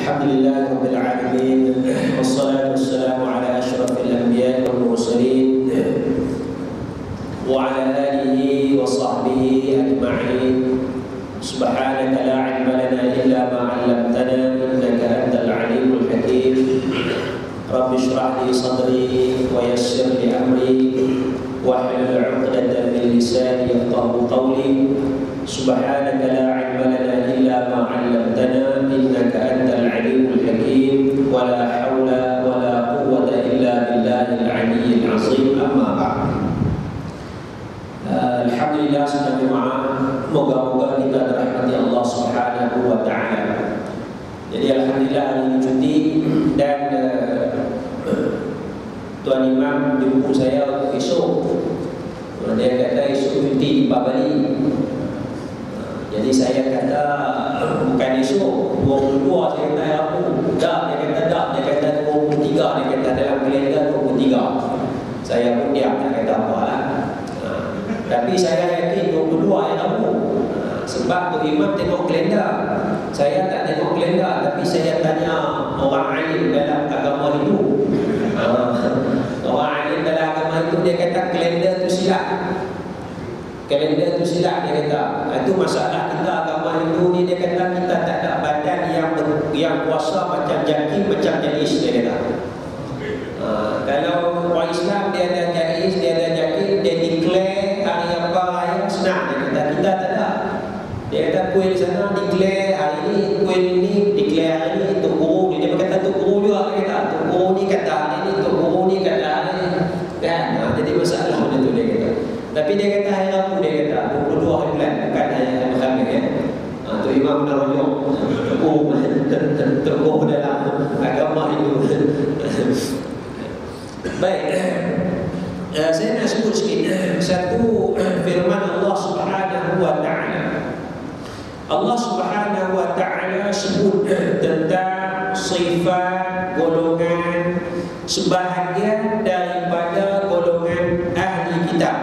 Alhamdulillahirabbil alamin wassalatu wassalamu ala asyrafil anbiya'i wal mursalin wa ala alihi wa sahbihi ajma'in. Subhanaka la 'ilma lana illa ma 'allamtana innaka antal 'alimul hakim. Rabbi shrah li sadri wa yassir li amri wahlul 'uqdatam min lisani yafqahu qawli. Subhanaka la 'ilma lana illa ma 'allamtana innaka antal 'alimul hakim. Wa la haula wa la quwwata illa billahil 'aliyyil 'azim. Amma ba'd. Alhamdulillah sudah jemaah, moga-moga kita dirahmati Allah Subhanahu wa taala. Jadi alhamdulillah hari ini cuti dan Tuan Imam jemput saya esok. Dia kata esok cuti di Bali. Jadi saya kata bukan esok 22, saya kata aku dah, dia kata dah, dia kata 23, dia kata dalam kalender 23. Saya pun diam, tak kata apa lah. Tapi saya yakin 22 yang aku. Sebab tu Imam tengok kalender, saya tak tengok kalender. Tapi saya tanya orang alim dalam agama itu. Orang alim dalam agama itu dia kata kalender tu silap. Kalender tu silap, dia kata. Itu masalah kita agama Hindu ni, dia kata kita tak ada badan yang kuasa macam jaki, macam jais, dia kata. Kalau orang Islam dia ada jais, dia ada jaki, dia declare hari apa yang senang, dia kata. Kita tak ada. Dia kata kuil sana declare hari ni, kuil ni declare hari ni, Tok Guru ni, dia berkata Tok Guru juga, dia kata Tok Guru ni kata hari ni, Tok Guru ni kata hari ni, kan? Jadi masalah macam tu, dia kata. Tapi dia kata hari Rabu, dia kata 22 hari bulan, bukan hari Khamis, ya. Tu Imam Narujuk terkuh dalam agama itu. Baik, saya nak sebut sikit satu firman Allah Subhanahu wa taala. Allah Subhanahu wa taala sebut tentang sifat golongan sebahagian daripada golongan ahli kitab.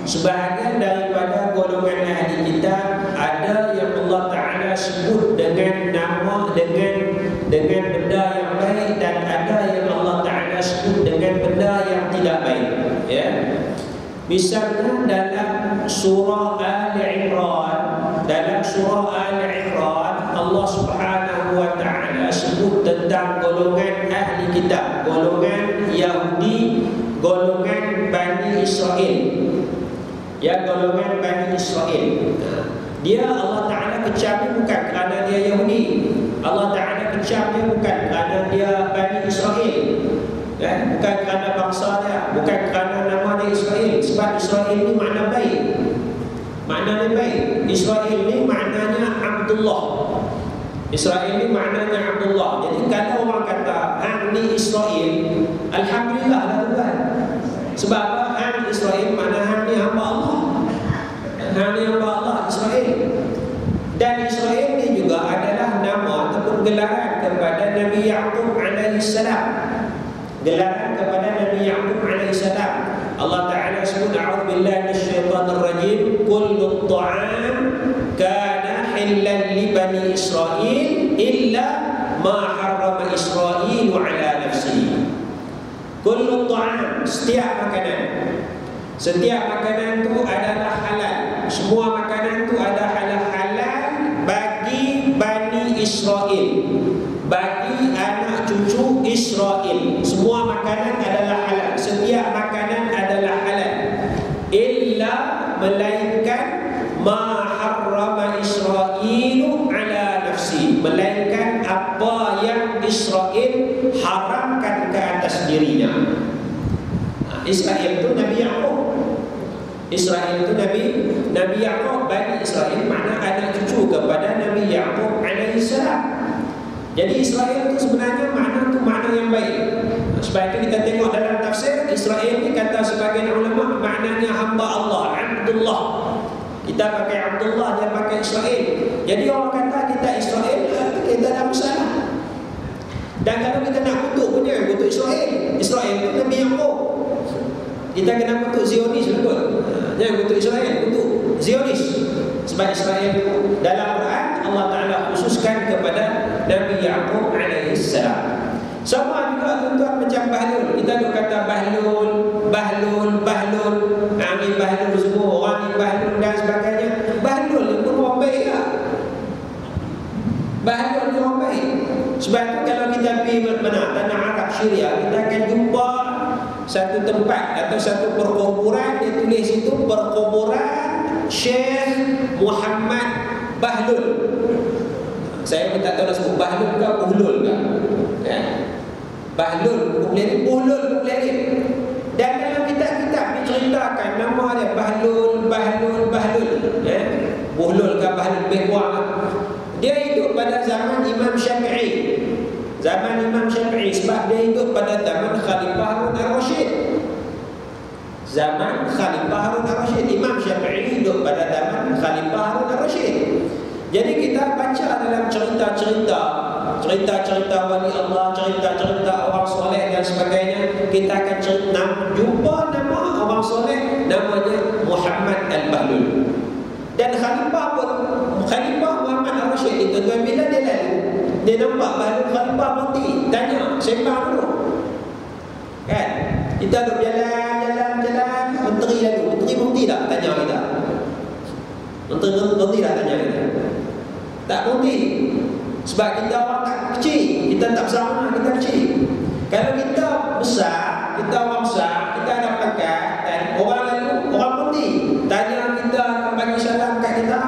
Sebahagian daripada golongan ahli kitab ada yang Allah taala sebut dengan nama, dengan benda yang baik, dan ada yang Allah taala sebut dengan benda yang tidak baik, ya. Misalnya dalam surah Al-Imran, Allah Subhanahu wa taala sebut tentang golongan ahli kitab, golongan Yahudi, golongan Bani Israel. Ya, golongan Bani Israel. Dia Allah taala kecam bukan kerana dia Yahudi. Allah taala kecam dia bukan kerana dia Bani Israel. Bukan kerana bangsa dia, bukan kerana nama dia Israel. Sebab Israel ni makna baik. Maknanya baik. Israel ni maknanya Abdullah. Israel ni maknanya Abdullah. Jadi kalau orang kata hang ni Israel, alhamdulillah lah Tuhan. Sebab apa? Hang Israel makna hang ni hamba Allah. Hang ni hamba Allah, Israel. Dan Israel ni juga adalah nama ataupun gelaran kepada Nabi Yaqub alaihi salam. Gelaran kepada Nabi Yaqub alaihi salam. Allah taala sebut a'udzu billahi minasyaitonir rajim, kullu ta'am kana hillan li bani Israil illa ma harrama Israil ala nafsihi. Kullu ta'am, setiap makanan itu adalah halal. Semua makanan itu adalah halal bagi Bani Israel, bagi anak cucu Israel. Semua makanan adalah halal. Setiap makanan adalah halal, illa melainkan ma harrama Israel ala nafsi, melainkan apa yang Israel haramkan ke atas dirinya. Israel itu Nabi Yaqub. Israel itu Nabi Yaqub. Bani Israel makna anak cucu kepada Nabi Yaqub alaihi salam. Jadi Israel itu sebenarnya makna yang baik. Sebab itu kita tengok dalam tafsir, Israel ini kata sebagian ulama maknanya hamba Allah, Abdullah. Kita pakai Abdullah, dia pakai Israel. Jadi orang kata kita Israel, kita ada masalah. Dan kalau kita nak kutuk pun jangan kutuk Israel. Israel itu Nabi Yaqub. Kita kena kutuk Zionis betul. Jangan kutuk Israel, kutuk Zionis. Sebab Israel dalam Quran Allah Ta'ala khususkan kepada Nabi Yaqub alaihi salam. Sama juga tuan-tuan macam bahlul. Kita duk kata bahlul, bahlul, bahlul. Ni bahlul semua, orang ni bahlul dan sebagainya. Bahlul ni pun orang baik lah. Bahlul ni orang baik. Sebab tu kalau kita pergi mana tanah Arab Syria, kita akan jumpa satu tempat atau satu perkuburan, dia tulis situ perkuburan Syekh Muhammad Bahlul. Saya pun tak tahu nak sebut Bahlul ke Uhlul ke, ya? Bahlul boleh, Uhlul boleh. Dan dalam kitab-kitab diceritakan nama dia Bahlul, Bahlul, Bahlul, ya? Uhlul ke Bahlul Bekwa. Dia hidup pada zaman Imam Syafi'i. Zaman Imam Syafi'i, sebab dia hidup pada zaman Khalifah Harun al-Rashid. Zaman Khalifah Harun al-Rashid. Imam Syafi'i hidup pada zaman Khalifah Harun al-Rashid. Jadi kita baca dalam cerita-cerita wali Allah, cerita-cerita orang soleh dan sebagainya, kita akan jumpa nama orang soleh, namanya Muhammad al-Bahlul. Dan Khalifah Muhammad al-Rashid itu tuan, bila dia lalu, dia nampak Bahlul Khalifah berhenti, tanya, sembang dulu, kan? Kita duduk jalan, menteri lalu, menteri berhenti tak tanya kita? Menteri berhenti tak tanya kita? Tak berhenti. Sebab kita orang tak kecil, kita tak bersama, kita kecil. Kalau kita besar, kita orang besar, kita ada pangkat, dan orang lalu, orang berhenti, tanya kita, akan bagi salam kat kita.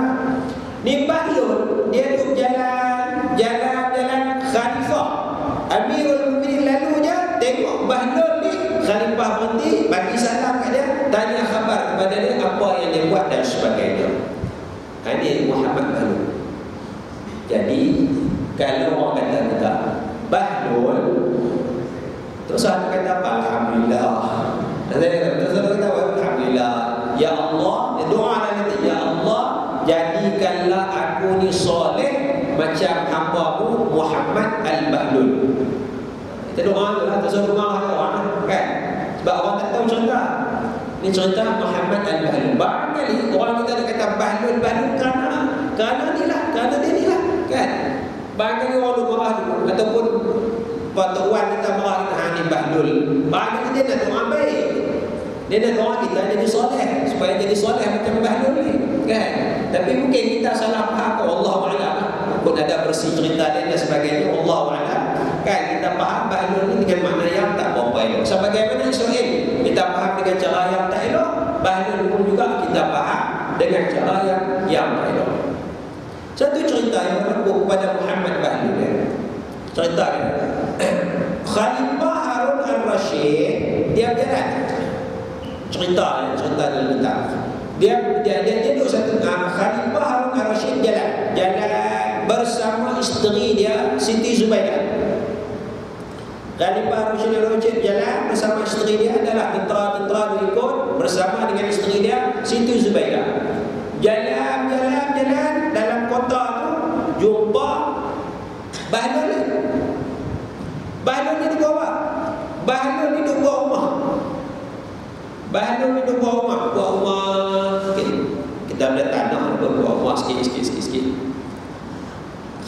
Ni Bahlul, dia duduk jalan, Khalifah Amirul Mukminin lalu je, tengok Bahlul ni, Khalifah berhenti, bagi salam kat dia, tanya khabar kepada dia apa yang dia buat dan sebagainya. Ini Muhammad Bahlul. Jadi kalau orang kata kita Bahlul, terus aku kata apa? Alhamdulillah. Terus aku kata Alhamdulillah. Ya Allah, dia doa nanti, ya Allah, jadikanlah aku ni soleh macam hamba-Mu Muhammad al-Bahlul. Kita doa tu lah, terus doa orang kan. Sebab orang tak tahu cerita. Ini cerita Muhammad al-Bahlul. Barangkali orang kita nak kata Bahlul kerana ni lah, kerana dia ni lah, kan? Barangkali orang duk marah dulu, ataupun tuan kita marah kita, ni Bahlul. Barangkali dia nak doa baik, dia nak doa kita jadi soleh, supaya jadi soleh macam Bahlul ni, kan? Tapi mungkin kita salah faham, Allahu'alam. Pun ada versi cerita dia dan sebagainya, Allahu'alam, kan? Kita faham Bahlul ni dengan makna yang tak berapa elok. Sebagaimana Israel, kita faham dengan cara yang tak elok, Bahlul pun juga kita faham dengan cara yang tak elok. Satu cerita yang berlaku kepada Muhammad Bahlul, ya. Cerita dia, Khalifah Harun al-Rashid, dia berjalan. Cerita dalam kitab. Dia duduk satu, Khalifah Harun al-Rashid jalan bersama isteri dia Siti Zubaidah. Khalifah Harun al-Rashid jalan bersama isteri dia, adalah tentera berikut bersama dengan isteri dia Siti Zubaidah. Jalan dalam kota tu, jumpa Bahlul ni. Bahlul ni duduk apa? Bahlul ni duduk buat rumah. Bahlul ni duduk buat rumah kita boleh tanah, buat rumah sikit.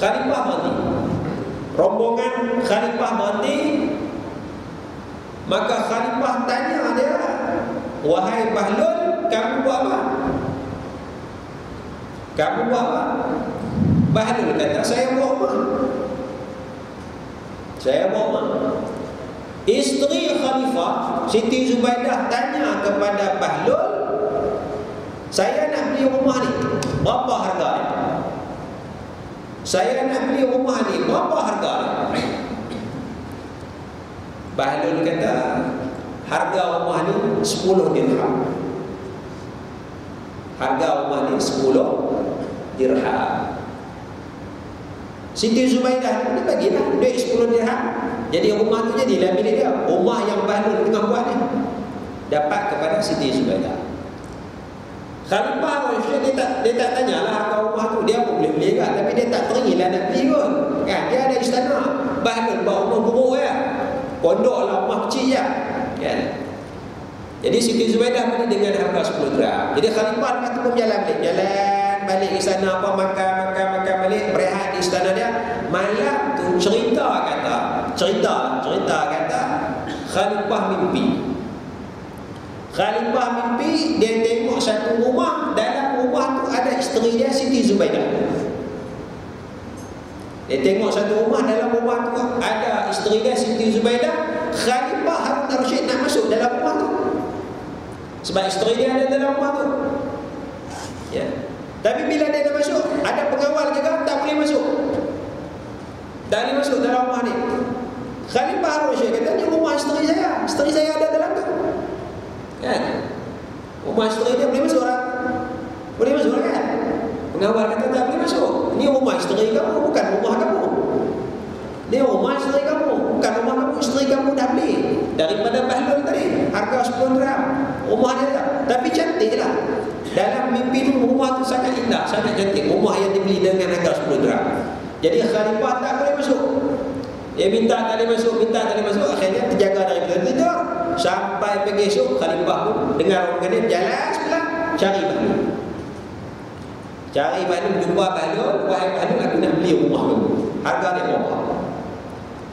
Khalifah berhenti. Rombongan Khalifah berhenti. Maka Khalifah tanya dia, wahai Bahlul, kamu buat apa? Kamu buat apa? Bahlul kata, saya buat rumah. Isteri Khalifah Siti Zubaidah tanya kepada Bahlul, saya nak beli rumah ni, berapa harga ni? Saya nak beli rumah ni, berapa harga ni? Bahlul kata, harga rumah ni 10 dirham. Harga rumah ni 10 dirham. Siti Zubaidah ni bagilah duit 10 dirham. Jadi rumah tu jadilah milik dia. Rumah yang Bahlul tengah buat ni dapat kepada Siti Zubaidah. Khalifah Rashid dia tak tanyalah harga rumah tu, dia pun boleh beli kan, tapi dia tak teringin nak beli pun, kan? Dia ada istana. Bahlul buat rumah buruk ya, pondok lah, rumah kecil ya, kan? Jadi Siti Zubaidah beli dengan harga 10 dirham. Jadi Khalifah lepas tu pun jalan balik ke sana, apa makan balik, berehat di istana dia. Malam tu cerita kata Khalifah mimpi dia tengok satu rumah, dalam rumah tu ada isteri dia Siti Zubaidah. Dia tengok satu rumah, dalam rumah tu ada isteri dia Siti Zubaidah. Khalifah Harun al-Rasyid nak masuk dalam rumah tu sebab isteri dia ada dalam rumah tu, ya. Tapi bila dia nak masuk, ada pengawal juga, tak boleh masuk dalam rumah ni. Khalifah Harun al-Rasyid kata, ni rumah isteri saya ada dalam tu, kan? Rumah isteri dia boleh masuk kan? Pengawal kata tak boleh masuk. Ni rumah isteri kamu, bukan rumah kamu. Ni rumah isteri kamu, bukan rumah kamu. Isteri kamu dah beli daripada Bahlul tadi, harga 10 dirham. Rumah dia tak, tapi cantik lah. Dalam mimpi tu rumah tu sangat indah, sangat cantik. Rumah yang dibeli dengan harga 10 dirham. Jadi Khalifah tak boleh masuk. Dia minta tak boleh masuk. Akhirnya terjaga daripada tidur sampai pagi esok. Khalifah pun dengar orang dia jalan sebelah cari Bahlul, jumpa Bahlul. Wahai Bahlul, aku nak beli rumah kamu, harga dia berapa?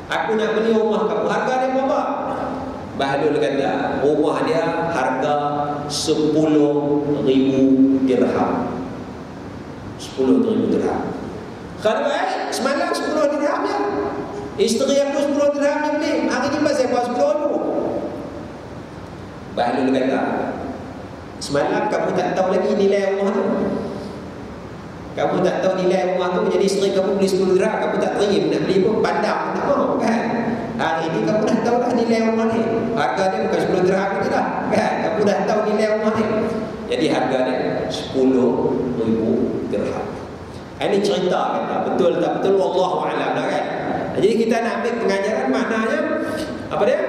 Aku nak beli rumah kamu, harga dia berapa? Bahlul kata rumah dia harga 10,000 dirham. 10,000 dirham. Kalau semalam 10 dirham ya, isteri aku 10 dirham dia beli, hari ni pasal buat 10,000. Bahlul kata, semalam kamu tak tahu lagi nilai rumah tu. Kamu tak tahu nilai rumah tu, jadi isteri kamu beli 10 dirham, kamu tak terima nak beli pun, pandang pun tak mahu, kan? Hari ni kamu dah tahu dah nilai rumah ni, harga dia bukan 10 dirham lagi dah, kan? Kamu dah tahu nilai rumah ni, jadi harga dia 10,000 dirham. Ini cerita kata, betul tak betul wallahu a'lam, kan? Jadi kita nak ambil pengajaran, maknanya apa dia?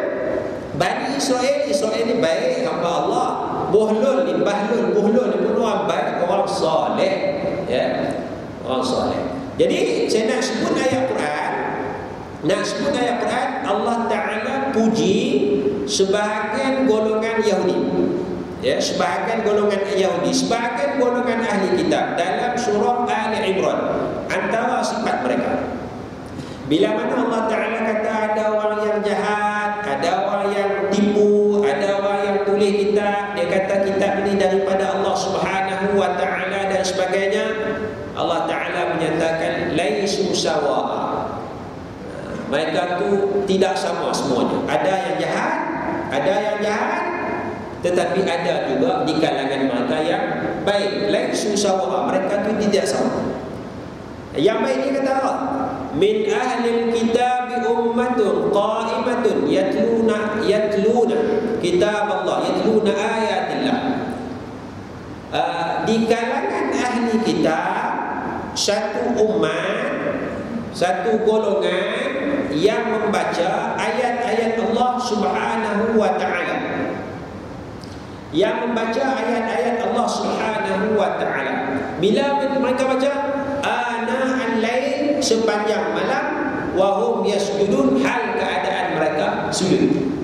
Bani Israel ni baik hamba Allah. Bahlul ni pun orang baik, orang soleh, ya, orang soleh. Jadi saya nak sebut ayat Quran, Allah Ta'ala puji sebahagian golongan Yahudi, ya, sebahagian golongan Yahudi, sebahagian golongan ahli kitab dalam surah Ali Imran. Antara sifat mereka, bila mana Allah Ta'ala kata ada orang yang jahat, ada orang yang tipu, ada orang yang tulis kitab, dia kata kitab ini daripada Allah Subhanahu wa Ta'ala dan sebagainya, Allah Ta'ala menyatakan laisu sawa'a, mereka tu tidak sama semuanya. Ada yang jahat, tetapi ada juga di kalangan mereka yang baik. Laisu sawa'a, mereka tu tidak sama. Yang baik ni kata Allah, min ahlil kitab ummatun qa'imatun yatluna kitab Allah, yatluna ayatillah. Di kalangan ahli kitab satu umat, satu golongan yang membaca ayat-ayat Allah Subhanahu wa Ta'ala, yang membaca ayat-ayat Allah Subhanahu wa Ta'ala. Bila mereka baca al-lail, sepanjang malam, wahum yasjudun, hal keadaan mereka sujud.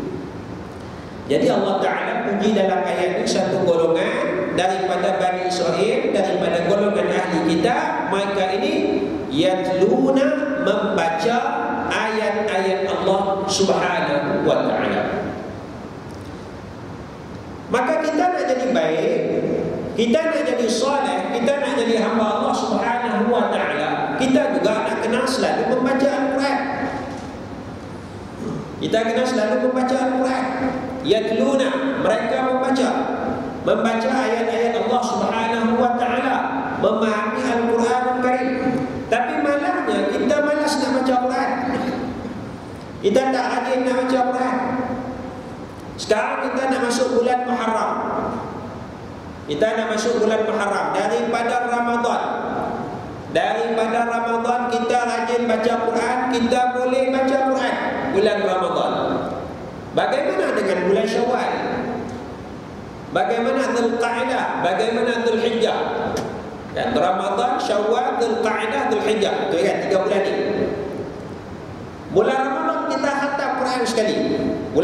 Jadi Allah Ta'ala puji dalam ayat ini satu golongan daripada Bani Israel, daripada golongan ahli kitab. Mereka ini yatluna, membaca ayat-ayat Allah Subhanahu wa Ta'ala. Maka kita nak jadi baik, kita nak jadi soleh, kita nak jadi hamba Allah Subhanahu wa Ta'ala, kita juga nak kena selalu membaca Al-Quran. Kita kena selalu membaca Al-Quran. Yatluna, mereka membaca ayat-ayat Allah Subhanahu wa Ta'ala, memahami Al-Quran Al-Karim. Tapi malangnya kita malas nak baca Quran. Kita tak rajin nak baca Quran. Sekarang kita nak masuk bulan Muharram. Daripada Ramadan kita rajin baca Quran, kita boleh baca Quran bulan Ramadan. Bagaimana dengan bulan Syawal? Bagaimana Dzulqa'dah? Bagaimana Dzulhijjah? Dan Ramadan, Syawal, Dzulqa'dah, Dzulhijjah. Itu kan 3 bulan ni. Bulan Ramadan kita khatam Quran sekali. 3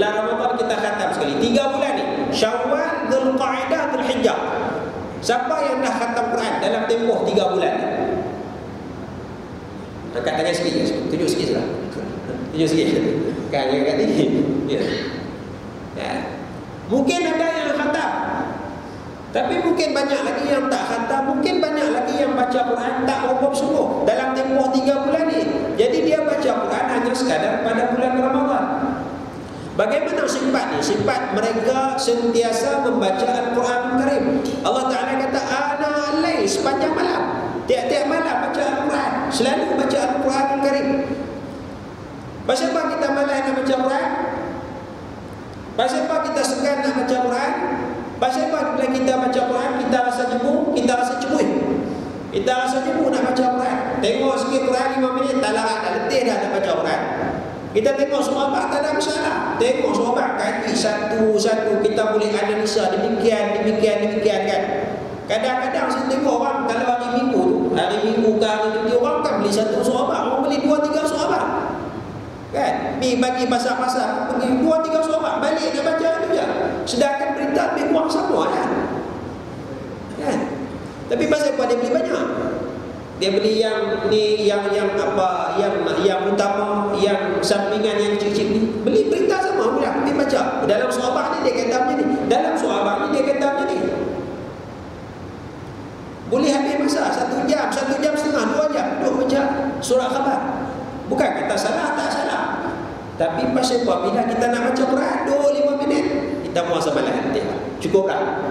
bulan ni. Syawal, Dzulqa'dah, Dzulhijjah. Siapa yang dah khatam Quran dalam tempoh 3 3 bulan. Angkat tangan sikit, tunjuk sikit lah. Tunjuk sikit. Kan angkat tinggi. Ya. Ya. Mungkin ada yang khatam. Tapi mungkin banyak lagi yang tak khatam, mungkin banyak lagi yang baca Quran tak berapa sungguh dalam tempoh 3 bulan ni. Jadi dia baca Quran hanya sekadar pada bulan Ramadan. Bagaimana sifat ni? Sifat mereka sentiasa membaca Al-Quran Karim. Allah Ta'ala kata ana al-lail, sepanjang malam. Tiap-tiap malam baca Al-Quran. Selalu baca Al-Quran Karim. Pasal apa kita malas nak baca Quran? Pasal apa kita segan nak baca Quran? Pasal apa bila kita baca Quran kita rasa jemu, kita rasa cemui. Kita rasa jemu nak baca Quran. Tengok sikit Quran 5 minit tak larat, dah letih dah nak baca Quran. Kita tengok sahabat tak ada masalah. Tengok sahabat kaki satu-satu kita boleh analisa demikian kan. Kadang-kadang saya tengok orang kalau hari Minggu ke hari Jumaat orang kan beli satu sahabat, orang beli 2-3 sahabat. Kan? Ni bagi pasar-pasar pergi 2-3 sahabat balik dia baca tu je. Sedangkan berita lebih kurang sama kan. Kan? Tapi pasal apa dia beli banyak? Dia beli yang ni yang apa yang utama, yang sampingan yang kecil-kecil ni. Beli berita sama pula, dia baca. Dalam sahabat ni dia kata macam ni, dalam sahabat ni dia kata macam ni. Boleh habis masa 1 jam setengah, 2 jam duduk baca surah khabar. Bukan kata salah, tak salah. Tapi pasal apa bila kita nak baca Quran 2-5 minit, kita muasa malas nanti. Cukuplah.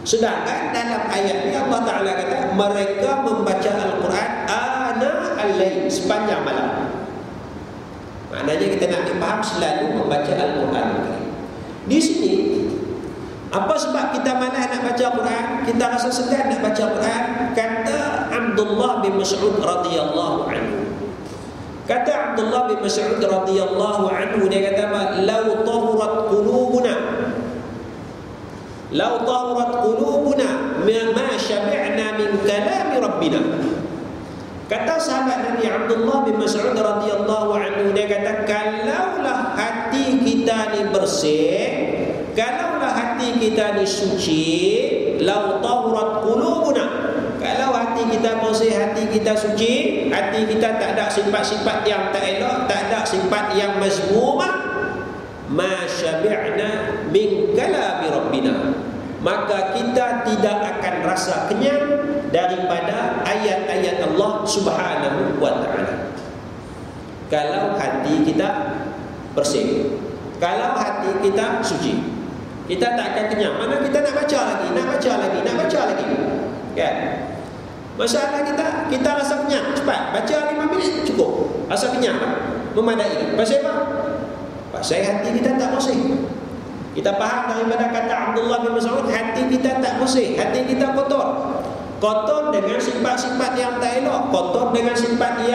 Sedangkan dalam ayat ni Allah Ta'ala kata mereka membaca Al-Quran ana al-lail, sepanjang malam. Maknanya kita nak faham selalu membaca Al-Quran. Di sini apa sebab kita malas nak baca Quran, kita rasa segan nak baca Quran? Kata Abdullah bin Mas'ud radhiyallahu anhu. Kata Abdullah bin Mas'ud radhiyallahu anhu, dia kata law tahurat qulubuna ma syabi'na min kalami rabbina. Kata sahabat Nabi Abdullah bin Mas'ud radhiyallahu anhu, dia kata kalaulah hati kita ni bersih, kalaulah hati kita ni suci, law tahurat qulubuna, kalau hati kita bersih, hati kita suci, hati kita tak ada sifat-sifat yang tak elok, tak ada sifat yang mazmumah, ma syabi'na min kalami rabbina, maka kita tidak akan rasa kenyang daripada ayat-ayat Allah Subhanahu wa ta'ala. Kalau hati kita bersih, kalau hati kita suci, kita tak akan kenyang. Mana kita nak baca lagi. Kan? Masalah kita rasa kenyang cepat, baca 5 minit cukup, rasa kenyang memadai. Pasal apa? Pasal hati kita tak bersih. Kita faham daripada kata Abdullah bin Mas'ud, hati kita tak bersih, hati kita kotor. Kotor dengan sifat-sifat yang tak elok, kotor dengan sifat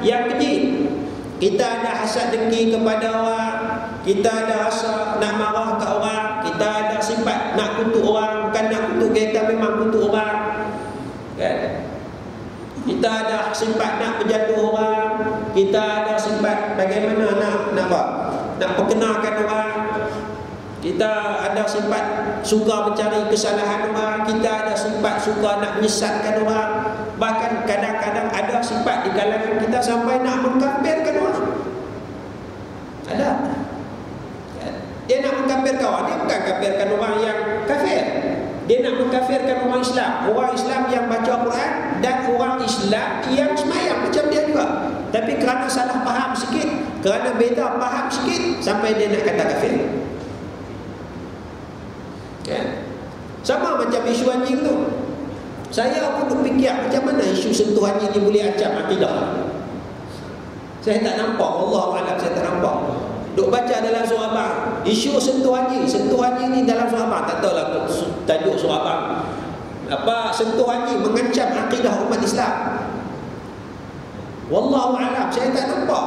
yang keji. Kita ada hasad dengki kepada orang, kita ada rasa nak marah ke orang, kita ada sifat nak kutuk orang, bukan nak kutuk kita, memang kutuk orang. Kan? Kita ada sifat nak menjatuh orang, kita ada sifat bagaimana nak perkenalkan orang. Kita ada sifat suka mencari kesalahan orang, kita ada sifat suka nak menyesatkan orang. Bahkan kadang-kadang ada sifat di kalangan kita sampai nak mengkafirkan orang. Ada. Dia nak mengkafirkan orang, dia bukan kafirkan orang yang kafir. Dia nak mengkafirkan orang Islam, orang Islam yang baca Quran dan orang Islam yang sembahyang macam dia juga. Tapi kerana salah faham sikit, kerana beza faham sikit, sampai dia nak kata kafir. Kan? Sama macam isu anjing tu. Saya pun fikir macam mana isu sentuh anjing ni boleh ancam akidah. Saya tak nampak, Allah Alam saya tak nampak. Duk baca dalam surah Abang, isu sentuh anjing ni dalam surah Abang, tak tahulah tajuk surah Abang. Apa sentuh anjing mengancam akidah umat Islam. Wallahu Alam saya tak nampak.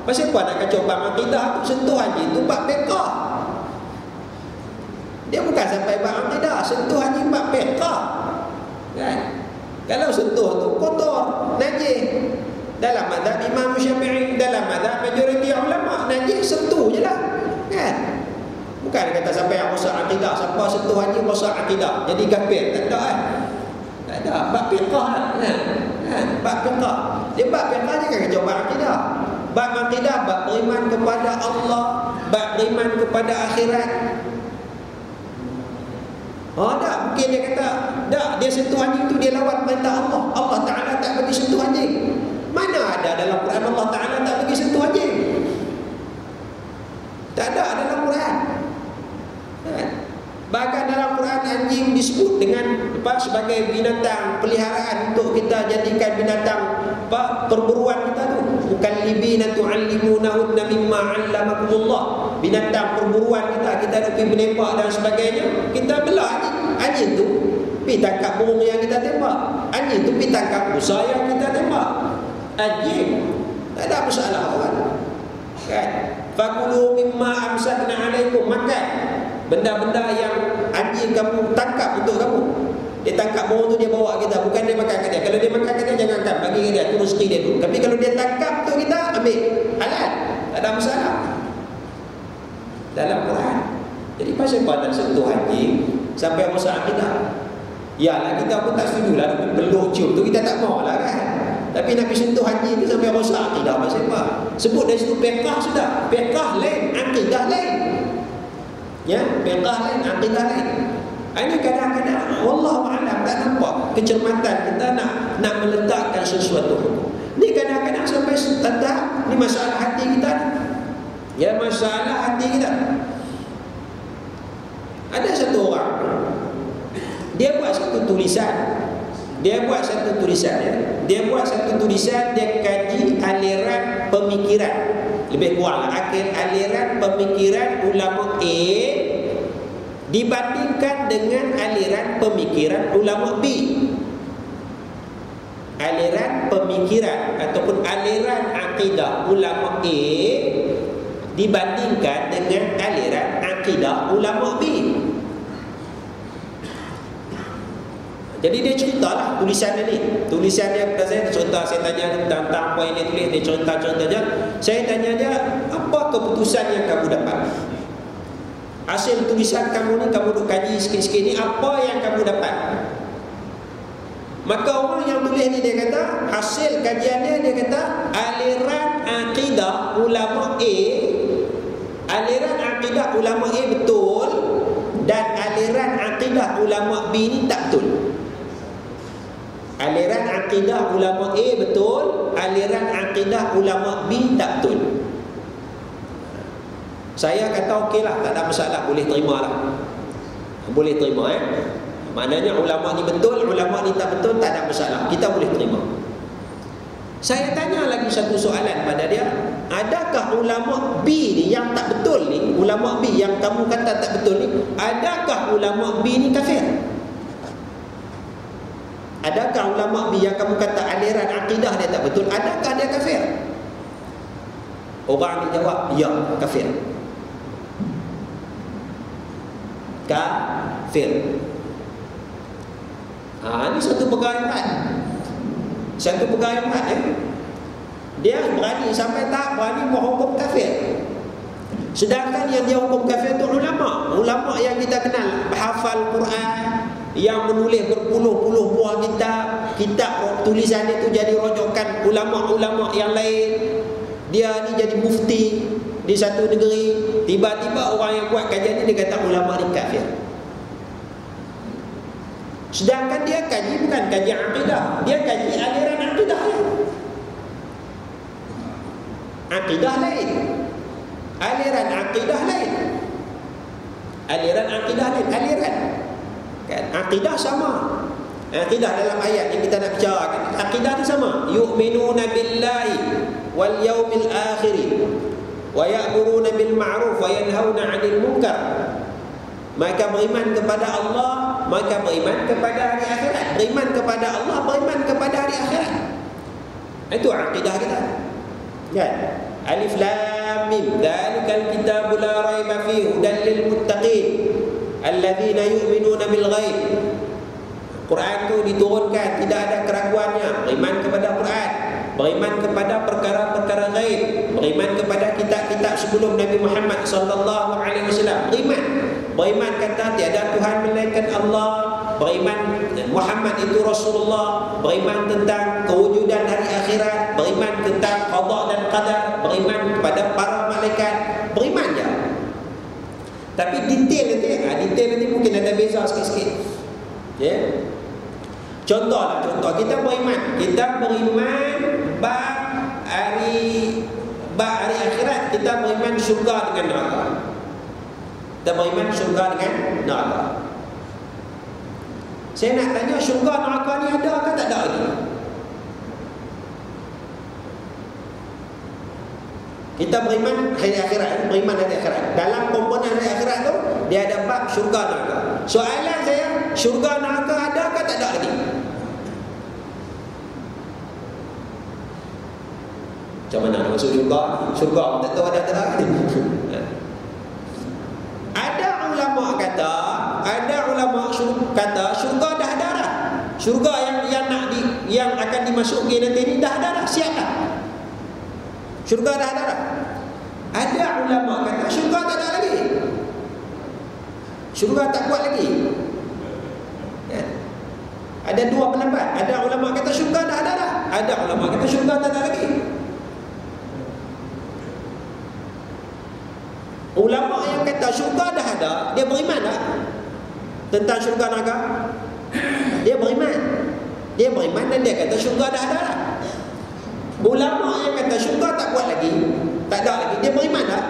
Pasal apa nak kacau bab akidah tu? Sentuh anjing tu bab fiqh. Dia bukan sampai bab akidah, sentuh anjing bab fiqh. Kan? Kalau sentuh tu kotor, najis. Dalam mazhab Imam Syafi'i, dalam mazhab majoriti ulama, najis sentuh je lah. Kan? Bukan kata sampai yang rosak akidah, sampai sentuh anjing rosak akidah, jadi kafir. Tak ada kan? Tak Tak ada. Bab fiqah lah. Bab fiqah. Dia bab fiqah jangan kacau bab akidah. Bab akidah, bab beriman kepada Allah, bab beriman kepada akhirat. Tak, mungkin dia kata, tak, dia sentuh anjing tu dia lawan perintah Allah. Allah Ta'ala tak bagi sentuh anjing. Mana ada dalam Quran Allah Ta'ala tak bagi sentuh anjing? Tak ada dalam Quran. Bahkan dalam Quran anjing disebut dengan sebagai binatang peliharaan untuk kita jadikan binatang perburuan kita tu. Mukallibina tu'allimunahunna mimma 'allamakumullah. Binatang perburuan kita ada pergi menembak dan sebagainya. Kita belah anjing tu pergi tangkap burung yang kita tembak. Anjing tu pergi tangkap busa yang kita tembak. Anjing tak ada masalah kan? Fakulu mimma amsakna 'alaikum, makan benda-benda yang anjing kamu tangkap untuk kamu. Dia tangkap burung tu dia bawa kita, bukan dia makan kat dia. Kalau dia makan kat dia jangankan, bagi dia tu rezeki dia tu. Tapi kalau dia tangkap untuk kita, ambil, halal, tak ada masalah dalam Quran. Jadi pasal apa nak sentuh anjing sampai rosak akidah? Yalah, kita pun tak setuju lah peluk cium tu, kita tak mau lah kan. Tapi nak pergi sentuh anjing tu sampai rosak akidah pasal apa? Sebut dari situ fiqah sudah. Fiqah lain, akidah lain. Ya, fiqah lain, akidah lain. Ini kadang-kadang wallahu a'lam tak nampak kecermatan kita nak meletakkan sesuatu hukum. Ni kadang-kadang sampai tanda ni masalah hati kita. Ya, masalah hati kita. Ada satu orang, dia buat satu tulisan. Dia buat satu tulisan, dia kaji aliran pemikiran. Lebih kuranglah aliran pemikiran ulama A dibandingkan dengan aliran pemikiran ulama B. Aliran pemikiran ataupun aliran akidah ulama A dibandingkan dengan aliran akidah ulama B. Jadi dia ceritalah tulisan ni. Tulisan dia kepada saya cerita, saya tanya tentang apa yang dia tulis, dia cerita-ceritanya. Saya tanya dia, apa keputusan yang kamu dapat? Hasil tulisan kamu ni, kamu duk kaji sikit-sikit ni, apa yang kamu dapat? Maka orang yang tulis ni dia kata, hasil kajian dia kata, aliran akidah ulama A, aliran akidah ulama A betul, dan aliran akidah ulama B ni tak betul. Aliran akidah ulama A betul, aliran akidah ulama B tak betul. Saya kata okeylah, tak ada masalah, boleh terima lah. Boleh terima Maknanya ulama ni betul, ulama ni tak betul, tak ada masalah, kita boleh terima. Saya tanya lagi satu soalan pada dia, adakah ulama B ni yang tak betul ni, ulama B yang kamu kata tak betul ni, adakah ulama B ni kafir? Adakah ulama B yang kamu kata aliran akidah dia tak betul, adakah dia kafir? Orang ni jawab, ya, kafir. Kafir. Ini satu perkara yang berat. Satu perkara yang berat. Dia berani sampai tak berani menghukum kafir. Sedangkan yang dia hukum kafir itu ulama. Ulama yang kita kenal, hafal Quran, yang menulis berpuluh-puluh buah kitab tulisan itu jadi rojokan ulama-ulama yang lain. Dia ni jadi mufti di satu negeri. Tiba-tiba orang yang buat kajian ni dia kata ulama ni kafir. Sedangkan dia kaji bukan kaji akidah, dia kaji aliran akidah lain. Akidah lain, aliran akidah lain, aliran akidah lain, aliran kan? Akidah sama. Akidah dalam ayat yang kita nak bicarakan, akidah ni sama. Yu'minuna billahi wal yaumil akhir wa ya'muruna bil ma'ruf wa yanhauna 'anil munkar. Mereka beriman kepada Allah, mereka beriman kepada hari akhirat. Beriman kepada Allah, beriman kepada hari akhirat. Itu akidah kita. Kan? Alif lam mim, dzalikal kitabu la raiba fihi hudan lil muttaqin alladzina yu'minuna bil ghaib. Quran tu diturunkan tidak ada keraguannya. Beriman kepada Quran, beriman kepada perkara-perkara ghaib, beriman kepada kitab-kitab sebelum Nabi Muhammad sallallahu alaihi wasallam. Beriman kata tiada Tuhan melainkan Allah, beriman Muhammad itu Rasulullah, beriman tentang kewujudan hari akhirat, beriman tentang qada dan qadar, beriman kepada para malaikat, beriman je. Tapi detail nanti mungkin ada beza sikit-sikit. Ya. Contoh kita beriman bab hari akhirat, kita beriman syurga dengan neraka. Kita beriman syurga dengan neraka. Saya nak tanya, syurga neraka ni ada ke tak ada lagi? Kita beriman hari akhirat, dalam komponen hari akhirat tu dia ada bab syurga neraka. Soalan saya, syurga neraka ada ke tak ada lagi? Macam mana nak masuk syurga? Syurga tak tahu ada tak ada lagi. Ada ulama kata syurga dah ada dah. Syurga yang akan dimasuki nanti ni dah ada dah, siap dah. Syurga dah ada dah. Ada ulama kata syurga tak ada lagi. Syurga tak kuat lagi. Ya. Ada dua pendapat. Ada ulama kata syurga dah ada dah. Ada ulama kata syurga tak ada lagi. Ulama yang kata syurga dah ada, dia beriman tak tentang syurga neraka? Dia beriman dan dia kata syurga dah ada dah. Ulama yang kata syurga tak kuat lagi, tak ada lagi, dia beriman tak?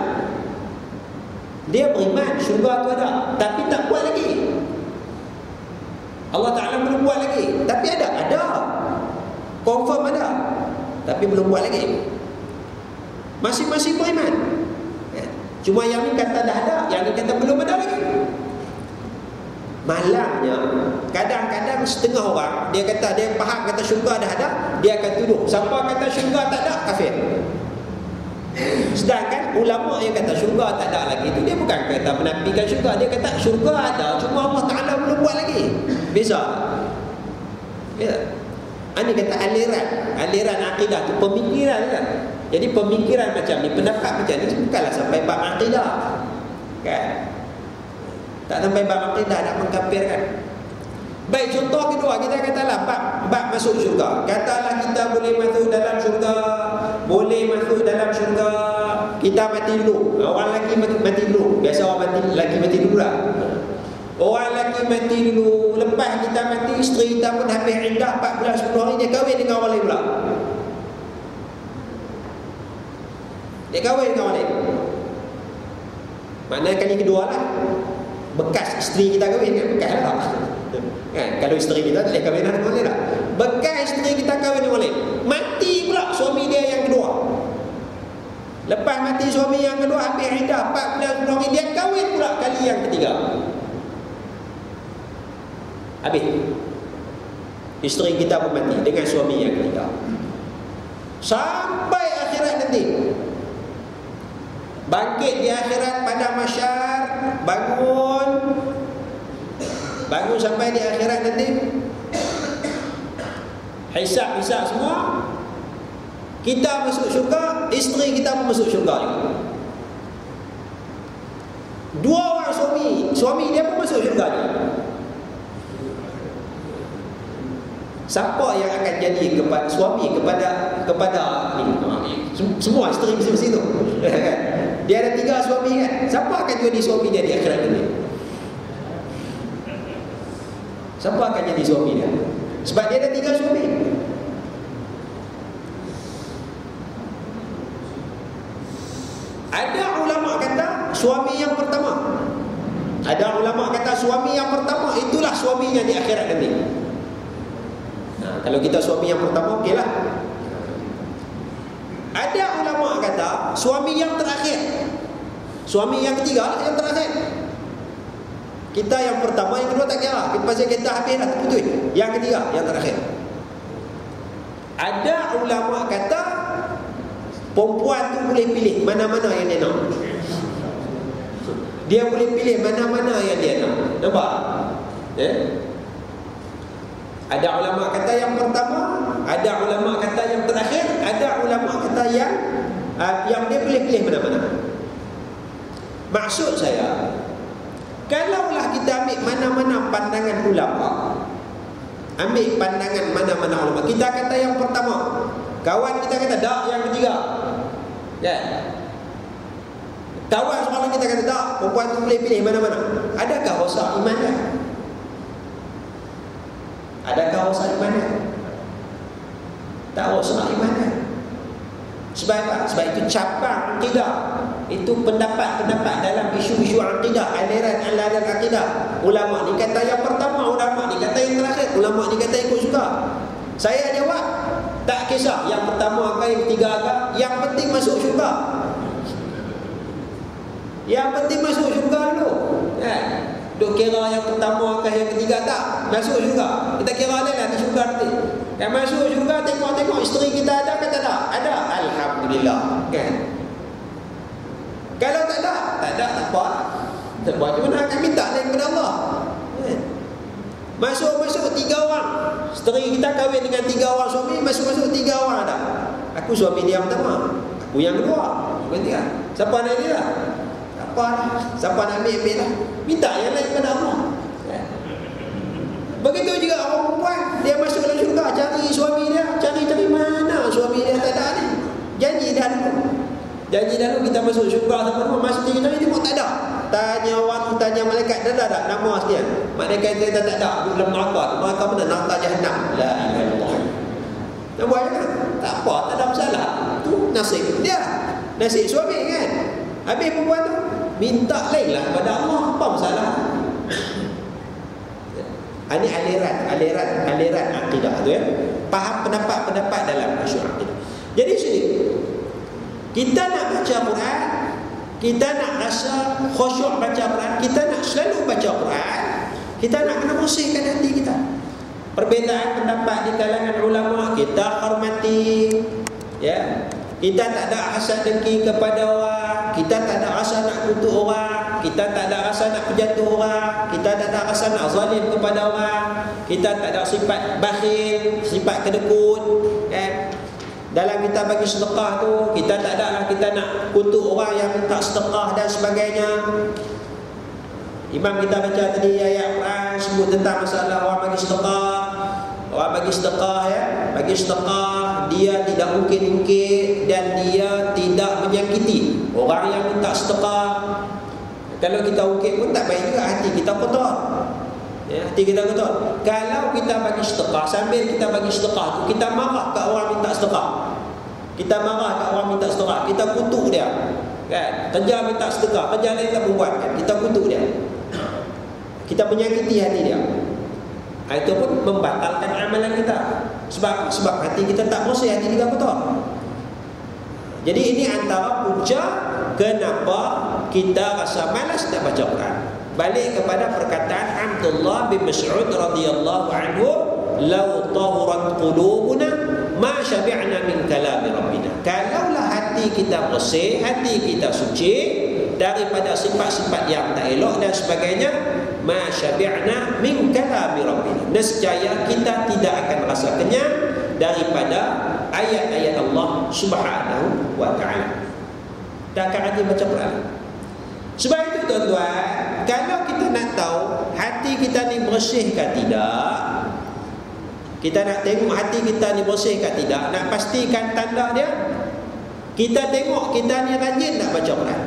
Dia beriman syurga tu ada, tapi tak kuat lagi. Allah Ta'ala belum buat lagi, tapi ada, confirm ada, tapi belum buat lagi. Masing-masing beriman. Cuma yang ni kata dah ada, yang ni kata belum ada lagi. Malangnya, kadang-kadang setengah orang dia kata, dia faham kata syurga dah ada, dia akan tuduh siapa kata syurga tak ada, kafir. Sedangkan ulama yang kata syurga tak ada lagi itu, dia bukan kata menafikan syurga, dia kata syurga ada, cuma Allah Ta'ala belum buat lagi. Beza. Ya. Ini kata aliran akidah tu, pemikiran kan. Jadi pemikiran macam ni, pendapat macam ni bukanlah sampai bab akidah, kan? Tak sampai bab akidah nak mengkafirkan. Baik, contoh kedua, kita katalah bab masuk syurga. Katalah kita boleh masuk dalam syurga, kita mati dulu. Orang lelaki mati dulu. Biasa orang lelaki mati dulu lah. Orang lelaki mati dulu, lepas kita mati, isteri kita pun habis iddah 4 bulan 10 hari, dia kahwin dengan orang lain pula. Dia kahwin dengan orang lain. Maknanya kali kedua lah, bekas isteri kita kahwin kan, bekas lah kan? Kalau isteri kita tak boleh kahwin dengan orang lain lah. Bekas isteri kita kahwin dengan orang lain, mati pula suami dia yang kedua. Lepas mati suami yang kedua, habis iddah 4 bulan 10 hari, dia kahwin pula kali yang ketiga. Habis isteri kita pun mati dengan suami yang ketiga. Sampai akhirat nanti, bangkit di akhirat pada mahsyar, bangun sampai di akhirat nanti, hisab semua, kita masuk syurga, isteri kita pun masuk syurga juga. Dua orang suami dia pun masuk syurga juga. Siapa yang akan jadi kepada suami kepada ni? Semua isteri mesti tu. Dia ada 3 suami kan? Siapa akan jadi suami dia di akhirat ini? Siapa akan jadi suami dia? Sebab dia ada 3 suami. Ada ulama kata suami yang pertama. Ada ulama kata suami yang pertama itulah suaminya di akhirat nanti. Kalau kita suami yang pertama, okey lah. Ada ulama kata suami yang terakhir, suami yang ketiga yang terakhir. Kita yang pertama, yang kedua tak kira, pasal kita habis dah terputus. Yang ketiga, yang terakhir. Ada ulama kata perempuan tu boleh pilih mana-mana yang dia nak. Dia boleh pilih mana-mana yang dia nak. Nampak? Ada ulama kata yang pertama, ada ulama kata yang terakhir, ada ulama kata yang dia boleh pilih mana-mana. Maksud saya, kalaulah kita ambil mana-mana pandangan ulama. Ambil pandangan mana-mana ulama. Kita kata yang pertama, kawan kita kata tak, yang ketiga. Ya. Kawan semalam kita kata tak, perempuan tu boleh pilih mana-mana. Adakah rosak imannya? Adakah rosak imannya? Tak rosak imannya. Sebab apa? Sebab itu cabang akidah. Itu pendapat-pendapat dalam isu-isu akidah, aliran-aliran akidah. Ulama ni kata yang pertama, ulama ni kata yang terakhir, ulama ni kata ikut suka. Saya jawab, tak kisah yang pertama ke, yang ketiga ke, yang penting masuk syurga. Yang penting masuk syurga dulu. Duk kira yang pertama ke, yang ketiga tak, masuk syurga. Kita kira dia lah di syurga nanti. Yang masuk syurga, tengok-tengok isteri kita ada ke tak ada? Ada, alhamdulillah. Kan? Kalau tak ada, tak apa. Tak apa, cuma nak akan minta lain kepada Allah. Masuk-masuk 3 orang. Isteri kita kahwin dengan 3 orang suami, masuk-masuk 3 orang ada. Aku suami dia yang pertama, aku yang kedua. Siapa nak dia lah? Tak apa lah. Siapa nak ambil lah. Minta yang lain kepada Allah. Begitu juga orang perempuan, dia masuk dalam syurga, cari suami dia, cari mana suami dia tak ada ni. Janji dah dulu. Janji lalu kita masuk syurga sama-sama. Masuk kita ni tengok tak ada. Tanya orang, tanya malaikat, ada tak nama sekian? Malaikat kata tak ada. Dalam neraka. Neraka mana? Neraka Jahannam. La ilaha illallah. Nampak kan? Tak apa, tak ada masalah. Tu nasib dia. Nasib suami kan? Habis perempuan tu minta lain lah kepada Allah. Apa masalah? Ini aliran akidah tu ya. Faham pendapat-pendapat dalam isu akidah. Jadi sini kita nak baca Quran, kita nak rasa khusyuk baca Quran, kita nak selalu baca Quran, kita nak kena bersihkan hati kita. Perbezaan pendapat di kalangan ulama kita hormati, ya. Kita tak ada hasad dengki kepada orang, kita tak ada rasa nak kutuk orang, kita tak ada rasa nak menjatuh orang, kita tak ada rasa nak zalim kepada orang, kita tak ada sifat bakhil, sifat kedekut, kan? Dalam kita bagi sedekah tu, kita tak ada lah kita nak kutuk orang yang minta sedekah dan sebagainya. Imam kita baca tadi ayat Quran sebut tentang masalah orang bagi sedekah. Orang bagi sedekah ya, bagi sedekah dia tidak ungkit-ungkit dan dia tidak menyakiti orang yang minta sedekah. Kalau kita ungkit pun tak baik juga, hati kita kotor. Ya, hati kita kotor. Kalau kita bagi sedekah, sambil kita bagi sedekah tu kita marah kat orang minta sedekah. Kita marah kat orang minta sedekah, kita kutuk dia. Kan? Kerja minta sedekah, kerja lain tak buat kan? Kita kutuk dia. Kita menyakiti hati dia. Itu pun membatalkan amalan kita. Sebab hati kita tak bersih, hati kita kotor. Jadi ini antara punca kenapa kita rasa malas nak baca Quran. Balik kepada perkataan Abdullah bin Mas'ud radhiyallahu anhu, "Law tahurat qulubuna ma syabi'na min kalami rabbina." Kalaulah hati kita bersih, hati kita suci daripada sifat-sifat yang tak elok dan sebagainya, ma syabi'na min kalami rabbina. Nescaya kita tidak akan rasa kenyang daripada ayat-ayat Allah Subhanahu wa taala. Tak akan rajin baca Quran. Sebab itu tuan-tuan, kalau kita nak tahu hati kita ni bersih ke tidak, kita nak tengok hati kita ni bersih ke tidak, nak pastikan tanda dia, kita tengok kita ni rajin tak baca Quran.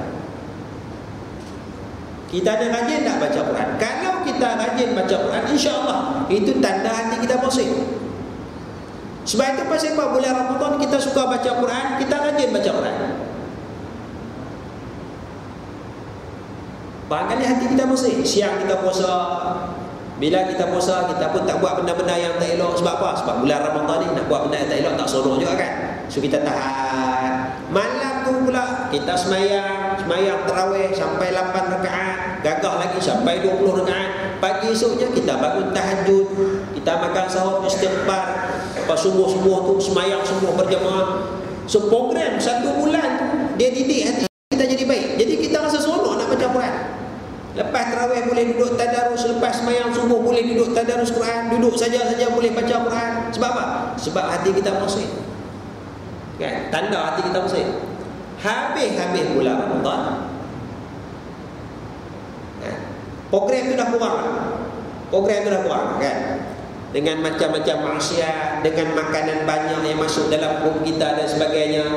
Kita ni rajin tak baca Quran. Kalau kita rajin baca Quran, insya-Allah itu tanda hati kita bersih. Sebab itu pasal apa bulan Ramadan kita suka baca Quran, kita rajin baca Quran. Barangkali hati kita bersih. Siang kita puasa, bila kita puasa kita pun tak buat benda-benda yang tak elok. Sebab apa? Sebab bulan Ramadan ni nak buat benda yang tak elok tak seronok juga kan. So kita tahan. Malam tu pula kita semayang tarawih sampai 8 rakaat, gagah lagi sampai 20 rakaat. Pagi esoknya kita bangun tahajud, kita makan sahur, istighfar, lepas subuh-subuh tu semayang semua berjemaah. So program 1 bulan tu dia didik hati kita jadi baik. Jadi kita rasa seronok nak baca Quran. Lepas tarawih boleh duduk tadarus, lepas semayang subuh boleh duduk tadarus Quran, duduk saja-saja boleh baca Quran. Sebab apa? Sebab hati kita bersih. Kan? Tanda hati kita bersih. Habis bulan Ramadan, program tu dah kurang. Program tu dah kurang kan. Dengan macam-macam maksiat, dengan makanan banyak yang masuk dalam perut kita dan sebagainya,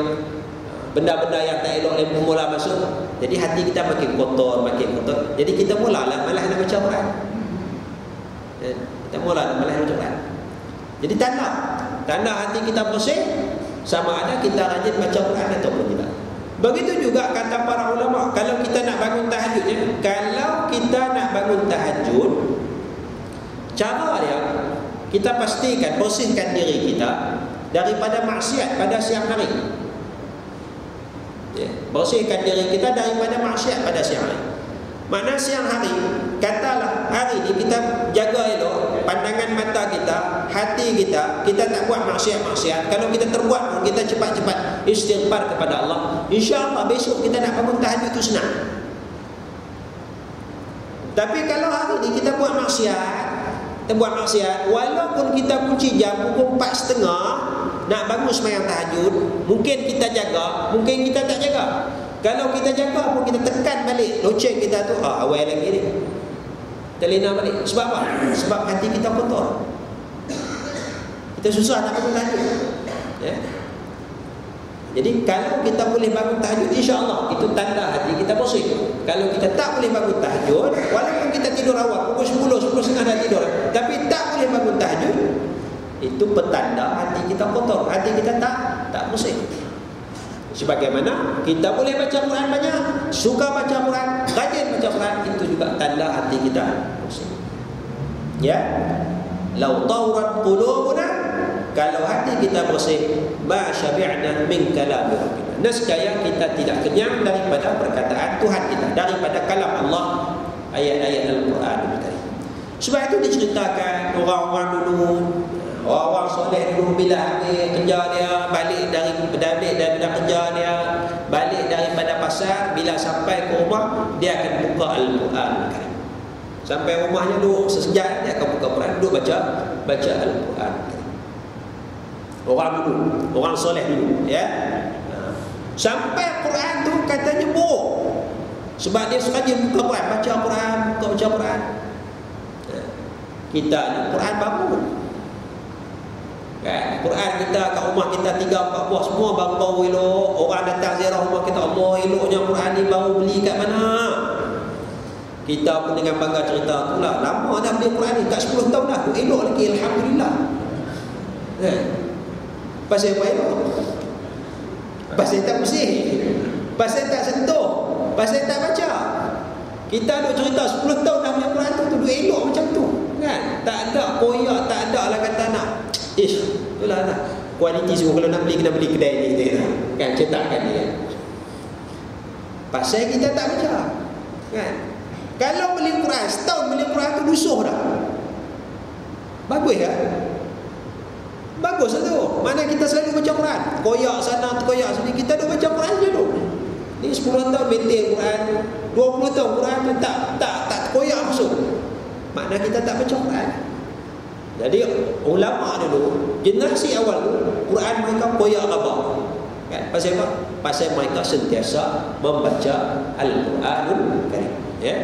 benda-benda yang tak elok yang mula masuk. Jadi hati kita makin kotor. Jadi kita mulalah malas nak baca Quran. Kita mula nak malas nak baca Quran. Jadi tanda hati kita bersih, sama ada kita rajin baca Quran ataupun tidak. Begitu juga kata para ulama, kalau kita nak bangun tahajud, cara dia, kita pastikan bersihkan diri kita daripada maksiat pada siang hari. Bersihkan diri kita daripada maksiat pada siang hari. Makna siang hari, katalah hari ni kita jaga elok pandangan mata kita, hati kita tak buat maksiat-maksiat. Kalau kita terbuat pun, kita cepat-cepat istighfar kepada Allah, insya-Allah besok kita nak bangun tahajud itu senang. Tapi kalau hari ni kita buat maksiat, walaupun kita kunci jam pukul 4.30 nak bangun sembahyang tahajud, mungkin kita jaga, mungkin kita tak jaga. Kalau kita jaga pun, kita tekan balik loceng kita tu, awal lagi ni, terlena balik. Sebab apa? Sebab hati kita kotor. Kita susah nak bangun tahajud. Jadi kalau kita boleh bangun tahajud, insya-Allah itu tanda hati kita bersih. Kalau kita tak boleh bangun tahajud, walaupun kita tidur awal pukul 10:30 dah tidur, tapi tak boleh bangun tahajud, itu petanda hati kita kotor, hati kita tak bersih. Sebagaimana kita boleh baca Quran banyak, suka baca Quran, rajin baca Quran, itu juga tanda hati kita bersih. Ya, lau tawrat qulubuna, kalau hati kita bersih, ma syabi'na min kalami rabbina, nescaya kita tidak kenyang daripada perkataan Tuhan kita, daripada kalam Allah, ayat-ayat Al-Quran. Sebab itu diceritakan orang-orang dulu, orang-orang soleh dulu, bila habis kerja dia, balik daripada kerja dia, balik daripada pasar, bila sampai ke rumah, dia akan buka Al-Quran. Sampai rumahnya duduk sesejak, dia akan buka Quran, duduk baca Al-Quran. Orang dulu, orang soleh dulu, ya. Sampai Quran tu katanya buruk, sebab dia sengaja buka Quran, baca Quran. Kita ni Quran baru. Kan? Quran kita kat rumah kita 3-4 buah semua baru elok. Orang datang ziarah rumah kita, Allah eloknya Quran ni baru beli kat mana. Kita pun dengan bangga cerita tu lah, lama dah beli Quran ni, kat 10 tahun dah, elok lagi, alhamdulillah. Pasal apa elok? Pasal tak bersih, pasal tak sentuh, pasal tak baca. Kita duk cerita 10 tahun dah beli Quran tu duk elok macam tu kan. Tak ada koyak, tak ada lah kata nak itulah lah kualiti semua. Kalau nak beli, kena beli kedai ni kita, kan, cetakkan dia. Pasal kita tak baca kan. Kalau beli Quran, setahun beli Quran tu lusuh dah. Bagus kan? Bagus lah tu. Mana kita selalu baca Quran, koyak sana, koyak sini, kita dah baca Quran je tu. Ni 10 tahun maintain Quran, 20 tahun Quran tu tak koyak masuk. Makna kita tak baca Quran. Jadi ulama dulu, generasi awal tu, Quran mereka koyak khabar kan? Pasal apa? Pasal mereka sentiasa membaca Al-Quranul Karim, ya.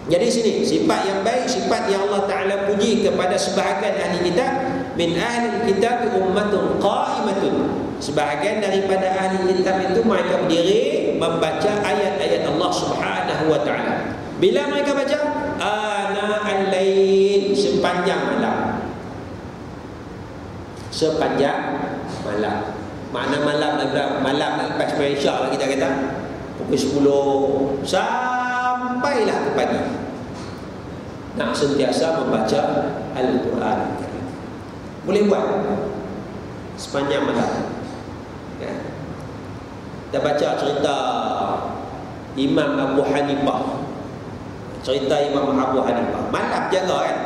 Jadi sini sifat yang baik, sifat yang Allah Ta'ala puji kepada sebahagian ahli kitab, min ahli kitab ummatun qa'imatun, sebahagian daripada ahli kitab itu mereka berdiri membaca ayat-ayat Allah Subhanahu wa Ta'ala. Bila mereka baca, ana al-lail, sepanjang malam. Sepanjang malam. Makna malam lepas sembahyang Isyak lah kita kata, pukul 10 sampailah ke pagi, nak sentiasa membaca Al-Quran. Boleh buat sepanjang malam ya. Kita baca cerita Imam Abu Hanifah. Cerita Imam Abu Hanifah, malam jaga kan.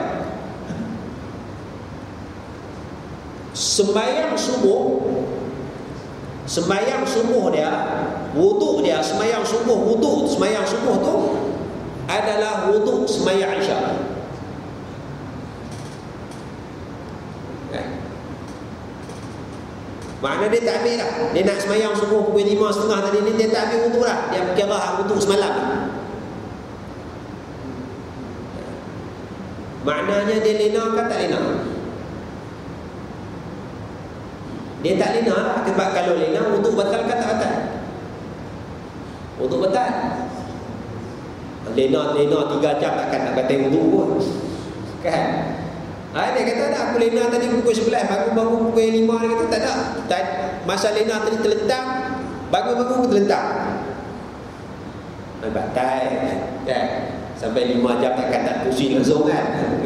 Sembahyang subuh dia, wuduk dia, sembahyang subuh tu adalah wuduk sembahyang Isyak. Makna dia tak ambil dah. Dia nak sembahyang subuh pukul 5.30 tadi ni, dia tak ambil wuduk dah. Dia kira wuduk semalam. Maknanya dia lena kan tak lena? Dia tak lena lah. Sebab kalau lena, wuduk batal kan tak batal? Wuduk batal. Lena 3 jam takkan tak batal wuduk pun. Kan? Dia kata tak, aku lena tadi pukul 11, bangun pukul 5. Dia kata tak ada. Masa lena tadi terlentang, bangun pun terlentang. Batal. Kan? Sampai 5 jam takkan tak pusing langsung kan?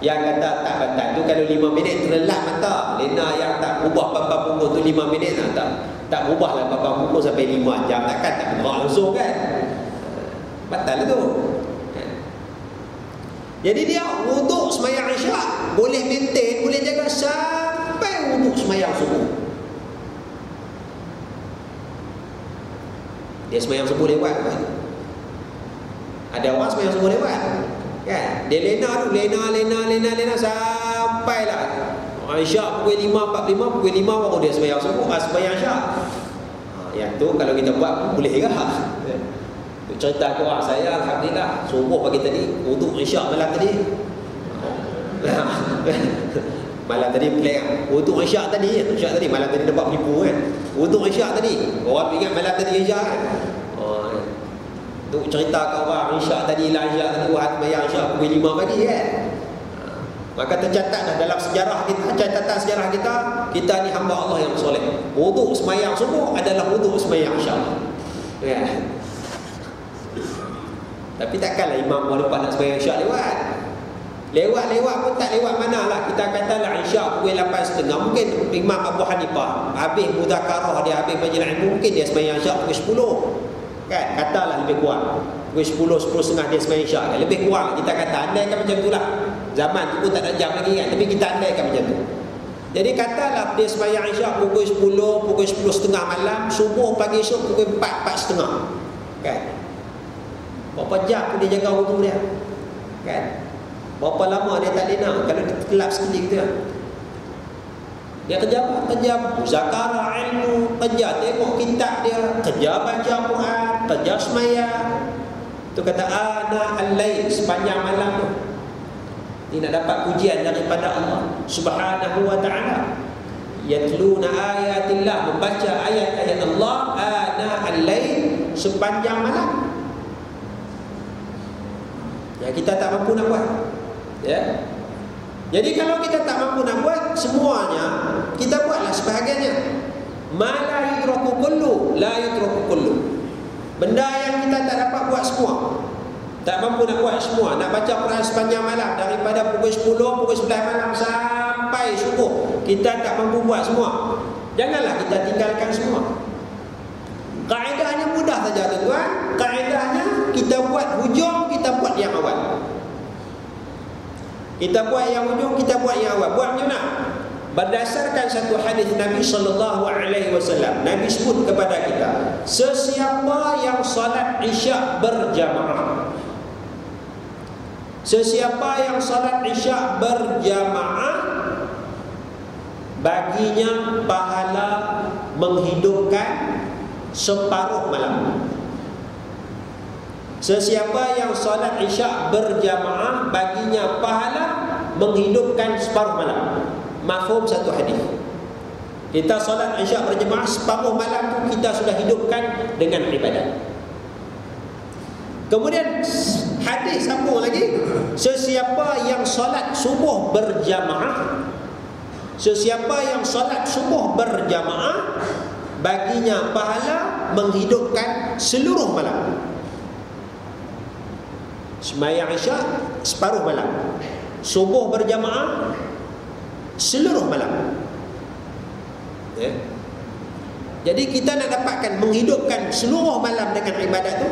Yang kata tak batal tu kalau 5 minit terlelap mata. Lena yang tak ubah papan pukul tu 5 minit tak ubahlah papan pukul sampai 5 jam, takkan tak bergerak langsung kan? Batal tu. Jadi dia wuduk sembahyang Isyak boleh maintain, boleh jaga sampai wuduk sembahyang subuh. Dia sembahyang subuh lewat kan? Ada orang sembahyang subuh lewat kan? Dia lena sampailah Isyak pukul 5.45, pukul 5 baru dia sembahyang subuh, sembahyang Isyak. Yang tu kalau kita buat pun boleh juga. Cerita aku, saya alhamdulillah subuh pagi tadi wuduk Isyak malam tadi. Malam tadi pelik wuduk Isyak tadi malam tadi dapat penipu kan. Wuduk Isyak tadi. Orang ingat malam tadi Isyak kan. Tu cerita kat orang Isyak tadi buat bayar Isyak pukul 5 pagi kan. Maka tercatat dah dalam sejarah kita, catatan sejarah kita ni hamba Allah yang soleh. Wuduk sembahyang subuh adalah wuduk sembahyang Isyak. Kan? Tapi takkanlah imam baru lepas nak sembahyang Isyak lewat pun tak lewat mana lah. Kita katalah Isyak pukul 8.30, mungkin Imam Abu Hanifah habis mudzakarah dia, habis majlis ilmu, mungkin dia sembahyang Isyak pukul 10 kan, katalah lebih kurang pukul 10.30 dia sembahyang Isyak kan? Lebih kurang kita kata, andaikan macam tu lah. Zaman tu pun tak ada jam lagi kan, tapi kita andaikan macam tu. Jadi katalah dia sembahyang Isyak pukul 10, pukul 10.30 malam, subuh pagi esok pukul 4.30 kan. Berapa jam pun dia jaga wuduk dia kan? Berapa lama dia tak lena kalau dia terkelap sekali gitu kan? Dia kerja apa? Kerja muzakarah ilmu, kerja tengok kitab dia, kerja baca Quran, kerja sembahyang. Tu kata ana al-lail, sepanjang malam tu dia nak dapat pujian daripada Allah Subhanahu wa taala. Yatluna ayatillah, membaca ayat-ayat Allah ana al-lail, sepanjang malam. Ya, kita tak mampu nak buat. Ya. Jadi kalau kita tak mampu nak buat semuanya, kita buatlah sebahagiannya. Ma la yudraku kullu, la yudraku kullu. Benda yang kita tak dapat buat semua, tak mampu nak buat semua, nak baca Quran sepanjang malam daripada pukul 10, pukul 11 malam sampai subuh, kita tak mampu buat semua. Janganlah kita tinggalkan semua. Kaedahnya mudah saja tuan-tuan. Kaedahnya kita buat hujung, kita buat yang awal. Kita buat yang hujung, kita buat yang awal. Buat macam mana? Berdasarkan satu hadis Nabi SAW, Nabi sebut kepada kita, sesiapa yang salat Isyak berjamaah, sesiapa yang salat Isyak berjamaah, baginya pahala menghidupkan separuh malam. Sesiapa yang salat Isyak berjamaah, baginya pahala menghidupkan separuh malam. Mafhum satu hadis. Kita salat Isyak berjamaah, separuh malam tu kita sudah hidupkan dengan ibadat. Kemudian hadis sambung lagi, sesiapa yang salat subuh berjamaah, sesiapa yang salat subuh berjamaah, baginya pahala menghidupkan seluruh malam. Sembahyang Isyak separuh malam, subuh berjamaah seluruh malam. Ya. Jadi kita nak dapatkan menghidupkan seluruh malam dengan ibadat tu,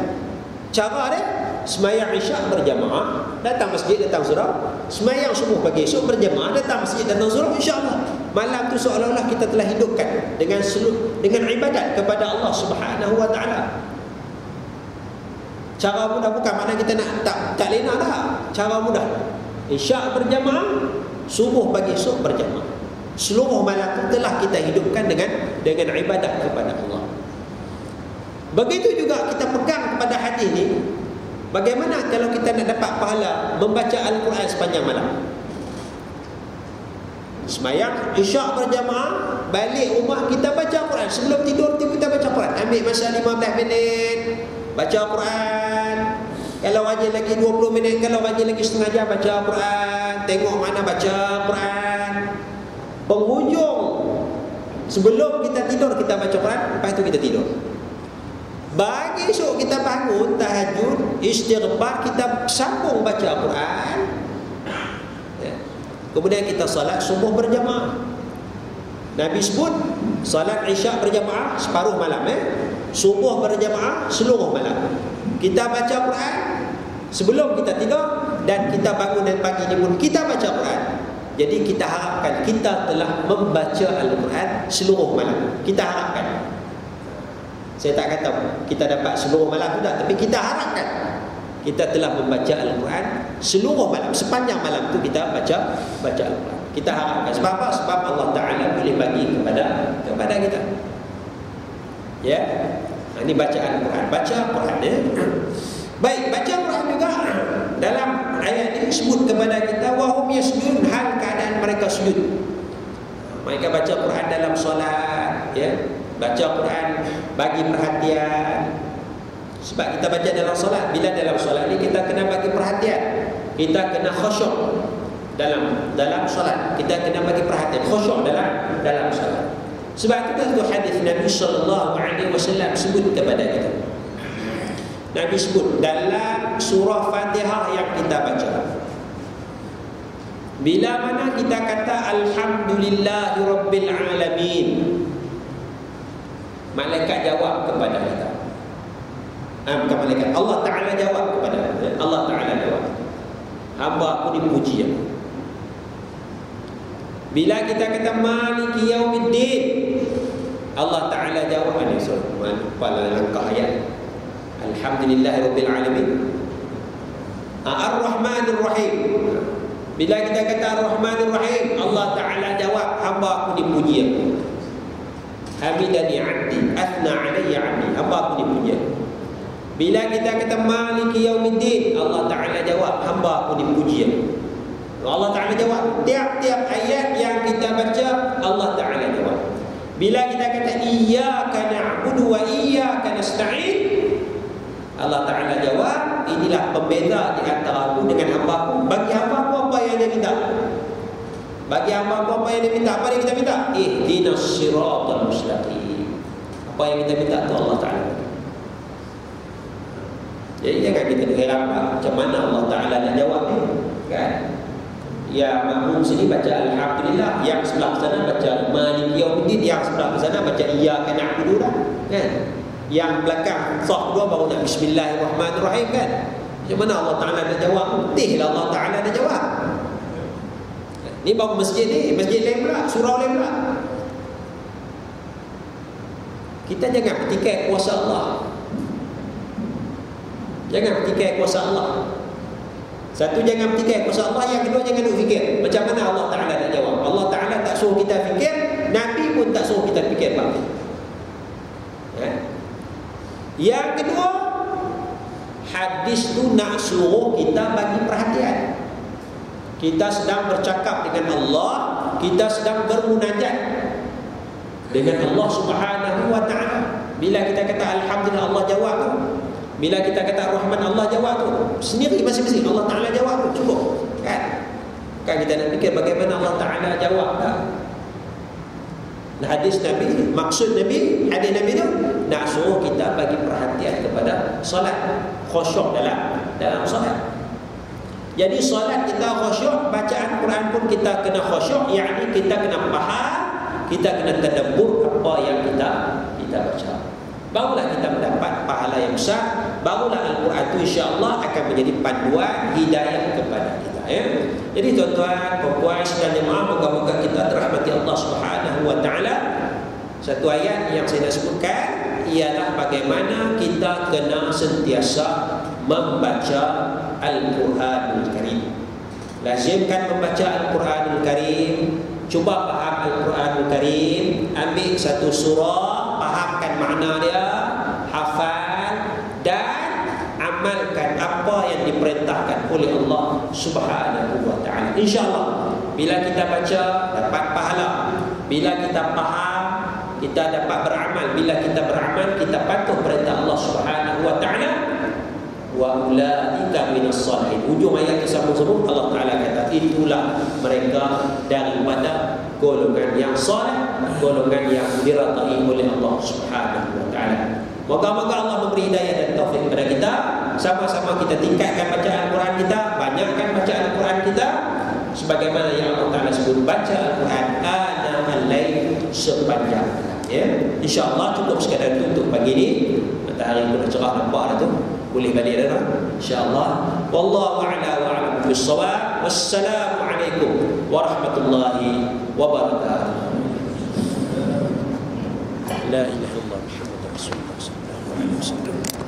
cara dia sembahyang Isyak berjamaah, datang masjid, datang surau. Sembahyang subuh pagi esok berjamaah, datang masjid, datang surau. InsyaAllah malam tu seolah-olah kita telah hidupkan dengan ibadat kepada Allah Subhanahu wa taala. Cara mudah bukan makna kita nak tak lena dah. Cara mudah. Isyak berjamaah, subuh pagi esok berjamaah. Seluruh malam itu telah kita hidupkan dengan ibadat kepada Allah. Begitu juga kita pegang kepada hadis ni. Bagaimana kalau kita nak dapat pahala membaca Al-Quran sepanjang malam? Semayang Isyak berjamaah, balik rumah kita baca Quran. Sebelum tidur kita baca Quran. Ambil masa 15 minit baca Quran. Kalau rajin lagi 20 minit, kalau rajin lagi setengah jam baca Quran. Tengok mana baca Quran. Penghujung sebelum kita tidur kita baca Quran, lepas itu kita tidur. Bagi esok kita bangun tahajud, istighfar, kita sambung baca Quran. Kemudian kita salat subuh berjamaah. Nabi sebut salat Isyak berjamaah separuh malam, subuh berjamaah seluruh malam. Kita baca Quran sebelum kita tidur, dan kita bangun dan pagi ni pun kita baca Quran. Jadi kita harapkan kita telah membaca Al-Quran seluruh malam. Kita harapkan. Saya tak kata kita dapat seluruh malam tu tak, tapi kita harapkan kita telah membaca Al-Quran seluruh malam, sepanjang malam tu kita baca Al-Quran. Kita harapkan. Sebab apa? Sebab Allah Ta'ala boleh bagi kepada kita. Ya. Ini baca Al-Quran. Baca Al-Quran ya. Baik, baca Al-Quran juga dalam ayat ini sebut kepada kita wahum yasjudun, hal keadaan mereka sujud. Mereka baca Al-Quran dalam solat, ya. Baca Al-Quran bagi perhatian. Sebab kita baca dalam solat, bila dalam solat ni kita kena bagi perhatian. Kita kena khusyuk dalam solat. Kita kena bagi perhatian, khusyuk dalam solat. Sebab itu satu hadis Nabi sallallahu alaihi wasallam sebut kepada kita. Nabi sebut dalam surah Fatihah yang kita baca, bila mana kita kata alhamdulillahirabbil alamin, malaikat jawab kepada kita. Bukan malaikat, Allah Ta'ala jawab kepada kita. Allah Ta'ala jawab, hamba aku dipuji aku. Bila kita kata maliki yaumiddin, Allah Ta'ala jawab. Ini pada langkah ayat alhamdulillahirabbil alamin. Ar-Rahmanir Rahim, bila kita kata Ar-Rahmanir Rahim, Allah Ta'ala jawab, hamba aku dipuji aku. Hamidani 'abdi, athna 'alayya 'abdi, hamba aku dipuji aku. Bila kita kata maliki yaumiddin, Allah Ta'ala jawab, hamba aku dipuji aku. Allah Ta'ala jawab. Tiap-tiap ayat yang kita baca, Allah Ta'ala jawab. Bila kita kata iyyaka na'budu wa iyyaka nasta'in, Allah Ta'ala jawab, inilah pembeza di antara aku dengan hamba aku. Bagi hamba aku apa yang dia minta. Bagi hamba aku apa yang dia minta. Apa yang kita minta? Ihdinas siratal mustaqim. Apa yang kita minta tu Allah Ta'ala. Jadi jangan kita heran macam mana Allah Ta'ala nak jawab ni, kan? Ya, makmum sini baca alhamdulillah, yang sebelah sana baca maliki yaumiddin, yang sebelah sana baca iyyaka na'budu dah, kan? Yang belakang saf dua baru nak bismillahirrahmanirrahim, kan? Macam mana Allah Ta'ala nak jawab? Betul Allah Ta'ala nak jawab. Ni baru masjid ni, masjid lain pula, surau lain pula. Kita jangan petikai kuasa Allah. Jangan petikai kuasa Allah. Satu, jangan petikai kuasa Allah. Yang kedua, jangan duk fikir macam mana Allah Ta'ala nak jawab. Allah Ta'ala tak suruh kita fikir, Nabi pun tak suruh kita fikir, Pak. Yang kedua, hadis tu nak suruh kita bagi perhatian. Kita sedang bercakap dengan Allah, kita sedang bermunajat dengan Allah Subhanahu wa Ta'ala. Bila kita kata alhamdulillah, Allah jawab tu. Bila kita kata Rahman, Allah jawab tu. Sendiri masing-masing Allah Ta'ala jawab tu, cukup, kan? Kan kita nak fikir bagaimana Allah Ta'ala jawab tak? Hadis Nabi, maksud Nabi, hadis Nabi tu nak suruh kita bagi perhatian kepada solat, khusyuk dalam solat. Jadi solat kita khusyuk, bacaan Quran pun kita kena khusyuk, yakni kita kena faham, kita kena tadabbur apa yang kita baca. Barulah kita mendapat pahala yang besar. Barulah Al-Quran itu insya-Allah akan menjadi panduan hidayah kepada kita, ya. Jadi tuan-tuan, puan-puan sekalian jemaah, moga-moga kita dirahmati Allah Subhanahu wa Ta'ala. Satu ayat yang saya nak sebutkan ialah bagaimana kita kena sentiasa membaca Al-Quranul Karim. Lazimkan membaca Al-Quranul Karim. Cuba faham Al-Quranul Karim. Ambil satu surah, fahamkan makna dia, hafal dan amalkan apa oleh Allah Subhanahu wa taala. Insya-Allah bila kita baca dapat pahala, bila kita faham kita dapat beramal, bila kita beramal kita patuh perintah Allah Subhanahu wa taala. Wa ulaika minas salihin. Ujung ayat tersambung-sambung Allah Taala kata itulah mereka daripada golongan yang saleh, golongan yang diridai oleh Allah Subhanahu wa taala. Moga-moga Allah memberi hidayah dan taufik kepada kita. Sama-sama kita tingkatkan bacaan Al-Quran kita, banyakkan bacaan Al-Quran kita sebagaimana yang Allah Taala sebut, baca Al-Quran ana al-lail sepanjang malam. Ya, insya-Allah cukup sekadar itu untuk pagi ini. Matahari pun cerah nampak dah tu. Boleh balik dah insya-Allah. Wallahu a'la wa a'lam bis-shawab. Wassalamu alaikum warahmatullahi wabarakatuh. La ilaha illallah Muhammadur Rasulullah sallallahu alaihi wasallam.